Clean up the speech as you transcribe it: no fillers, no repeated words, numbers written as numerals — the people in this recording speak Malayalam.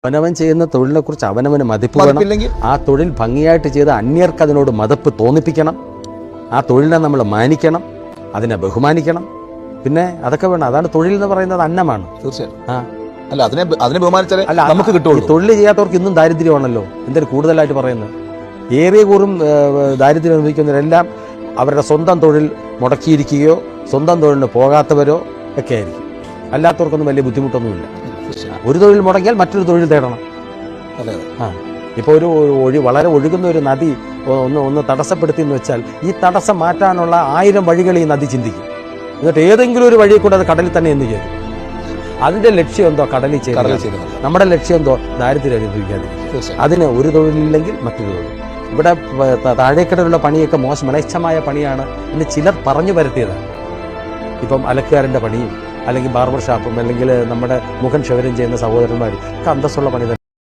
അവനവൻ ചെയ്യുന്ന തൊഴിലിനെ കുറിച്ച് അവനവന് മതിപ്പ് വേണം. ആ തൊഴിൽ ഭംഗിയായിട്ട് ചെയ്ത് അന്യർക്ക് അതിനോട് മതിപ്പ് തോന്നിപ്പിക്കണം. ആ തൊഴിലിനെ നമ്മൾ മാനിക്കണം, അതിനെ ബഹുമാനിക്കണം. പിന്നെ അതൊക്കെ വേണം. അതാണ് തൊഴിൽ എന്ന് പറയുന്നത്. അന്നമാണ്. തീർച്ചയായും. അല്ല, അതിനെ ബഹുമാനിച്ചാലേ നമുക്ക് കിട്ടുള്ളൂ. തൊഴിൽ ചെയ്യാത്തവർക്ക് ഇന്നും ദാരിദ്ര്യമാണല്ലോ. എന്തിനും കൂടുതലായിട്ട് പറയുന്നത്. ഏറിയ കൂറും ദാരിദ്ര്യം അനുഭവിക്കുന്നവരെല്ലാം അവരുടെ സ്വന്തം തൊഴിൽ മുടക്കിയിരിക്കുകയോ സ്വന്തം തൊഴിലിന് പോകാത്തവരോ ഒക്കെ ആയിരിക്കും. അല്ലാത്തവർക്കൊന്നും വലിയ ബുദ്ധിമുട്ടൊന്നുമില്ല. ഒരു തൊഴിൽ മുടങ്ങിയാൽ മറ്റൊരു തൊഴിൽ തേടണം. ഇപ്പോൾ വളരെ ഒഴുകുന്ന ഒരു നദി ഒന്ന് തടസ്സപ്പെടുത്തി എന്ന് വെച്ചാൽ ഈ തടസ്സം മാറ്റാനുള്ള 1000 വഴികൾ ഈ നദി ചിന്തിക്കും. എന്നിട്ട് ഏതെങ്കിലും ഒരു വഴി കൂടെ അത് കടലിൽ തന്നെ എന്ന് ചെയ്യും. അതിന്റെ ലക്ഷ്യം എന്തോ കടലിൽ ചെയ്യുന്നത്. നമ്മുടെ ലക്ഷ്യം എന്തോ ദാരിദ്ര്യം അനുഭവിക്കാതിരിക്കും. അതിന് ഒരു തൊഴിലില്ലെങ്കിൽ മറ്റൊരു തൊഴിൽ. ഇവിടെ താഴേക്കടലുള്ള പണിയൊക്കെ മ്ലേച്ഛമായ പണിയാണ് എന്ന് ചിലർ പറഞ്ഞു വരുത്തിയതാണ്. ഇപ്പം അലക്കുകാരൻ്റെ പണിയും അല്ലെങ്കിൽ ബാർബർ ഷാപ്പും അല്ലെങ്കിൽ നമ്മുടെ മുഖം ക്ഷവരം ചെയ്യുന്ന സഹോദരന്മാരും ഒക്കെ അന്തസ്സുള്ള പണി തന്നെ.